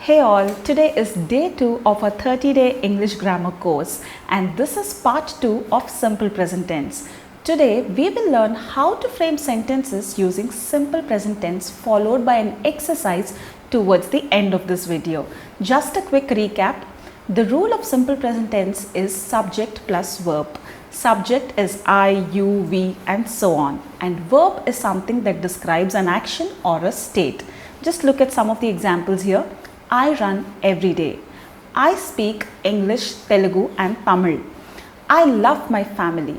Hey all, today is day 2 of our 30-day English grammar course and this is part 2 of simple present tense. Today we will learn how to frame sentences using simple present tense followed by an exercise towards the end of this video. Just a quick recap. The rule of simple present tense is subject plus verb. Subject is I, you, we and so on, and verb is something that describes an action or a state. Just look at some of the examples here. I run every day. I speak English, Telugu and Tamil. I love my family.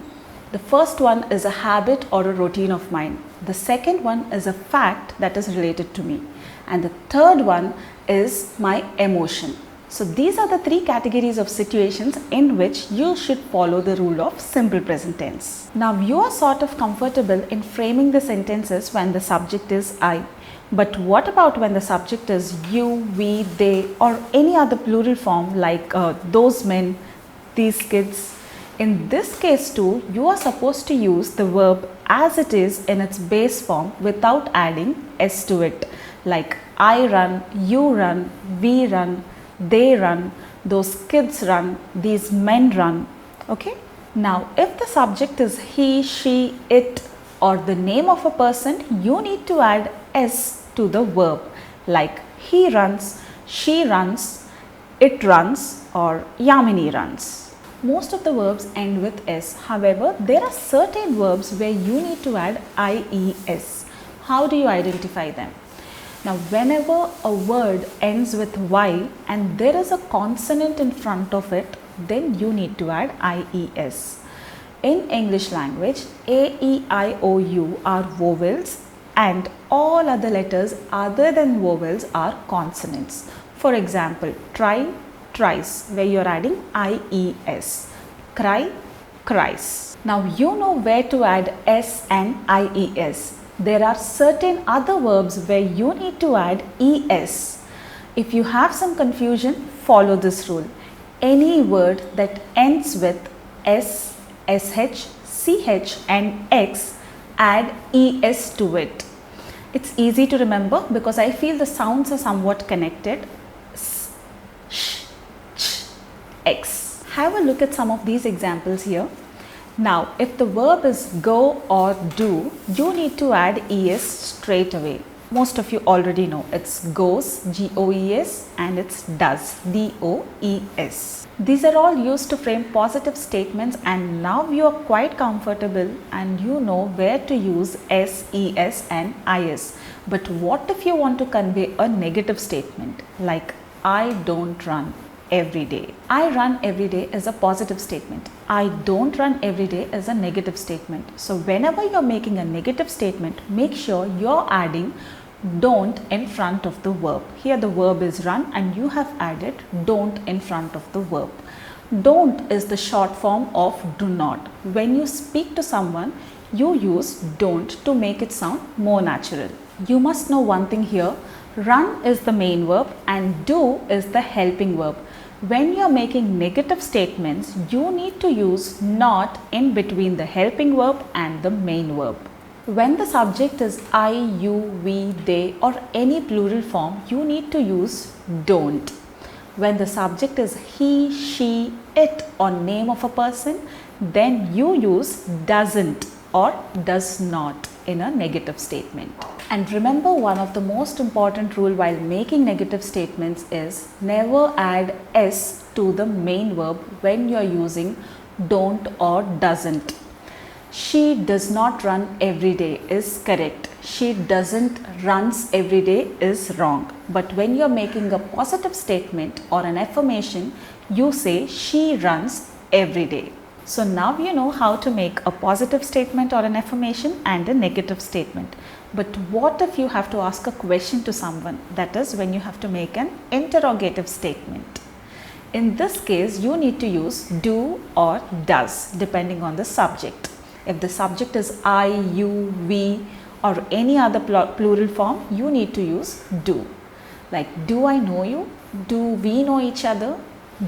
The first one is a habit or a routine of mine. The second one is a fact that is related to me. And the third one is my emotion. So these are the three categories of situations in which you should follow the rule of simple present tense. Now you are sort of comfortable in framing the sentences when the subject is I. But what about when the subject is you, we, they or any other plural form like those men, these kids? In this case too, you are supposed to use the verb as it is in its base form without adding s to it. Like I run, you run, we run, they run, those kids run, these men run. Okay? Now if the subject is he, she, it or the name of a person, you need to add s to the verb like he runs, she runs, it runs or Yamini runs. Most of the verbs end with s. However, there are certain verbs where you need to add ies. How do you identify them? Now, whenever a word ends with y and there is a consonant in front of it, then you need to add ies. In English language, a, e, I, o, u are vowels and all other letters other than vowels are consonants. For example, try, tries, where you are adding ies. Cry, cries. Now you know where to add s and ies. There are certain other verbs where you need to add es. If you have some confusion, follow this rule. Any word that ends with s, sh, ch and x, add es to it. It's easy to remember because I feel the sounds are somewhat connected. S, sh, ch, x. Have a look at some of these examples here. Now, if the verb is go or do, you need to add es straight away. Most of you already know it's goes, G-O-E-S, and it's does, D-O-E-S. These are all used to frame positive statements and now you are quite comfortable and you know where to use s, es and is. But what if you want to convey a negative statement like I don't run every day? I run every day is a positive statement. I don't run every day is a negative statement. So whenever you're making a negative statement, make sure you're adding don't in front of the verb. Here the verb is run and you have added don't in front of the verb. Don't is the short form of do not. When you speak to someone, you use don't to make it sound more natural. You must know one thing here. Run is the main verb and do is the helping verb. When you are making negative statements, you need to use not in between the helping verb and the main verb. When the subject is I, you, we, they or any plural form, you need to use don't. When the subject is he, she, it or name of a person, then you use doesn't or does not in a negative statement. And remember, one of the most important rule while making negative statements is never add s to the main verb when you are using don't or doesn't. She does not run every day is correct. She doesn't runs every day is wrong. But when you are making a positive statement or an affirmation, you say she runs every day. So now you know how to make a positive statement or an affirmation and a negative statement. But what if you have to ask a question to someone? That is when you have to make an interrogative statement. In this case, you need to use do or does depending on the subject. If the subject is I, you, we or any other plural form, you need to use do. Like do I know you? Do we know each other?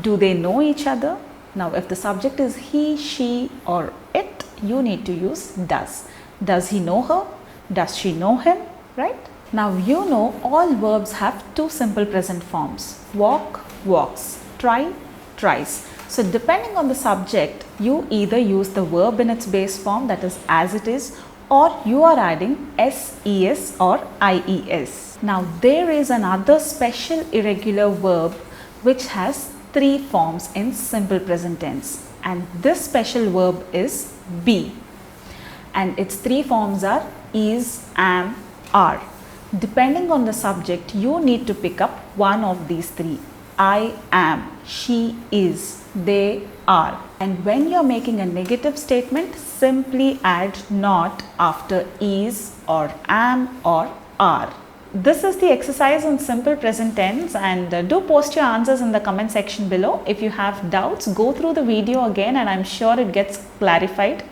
Do they know each other? Now if the subject is he, she or it, you need to use does. Does he know her? Does she know him? Right? Now you know all verbs have two simple present forms, walk, walks, try, tries. So depending on the subject, you either use the verb in its base form, that is as it is, or you are adding SES or IES. Now there is another special irregular verb which has three forms in simple present tense, and this special verb is be, and its three forms are is, am, are. Depending on the subject, you need to pick up one of these three. I am, she is, they are. And when you are making a negative statement, simply add not after is or am or are. This is the exercise on simple present tense, and do post your answers in the comment section below. If you have doubts, go through the video again and I'm sure it gets clarified.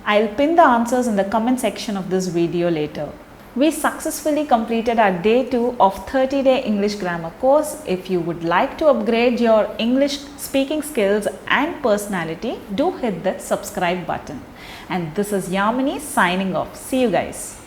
I'll pin the answers in the comment section of this video later. We successfully completed our day 2 of 30-day English grammar course. If you would like to upgrade your English speaking skills and personality, do hit that subscribe button. And this is Yamini signing off. See you guys.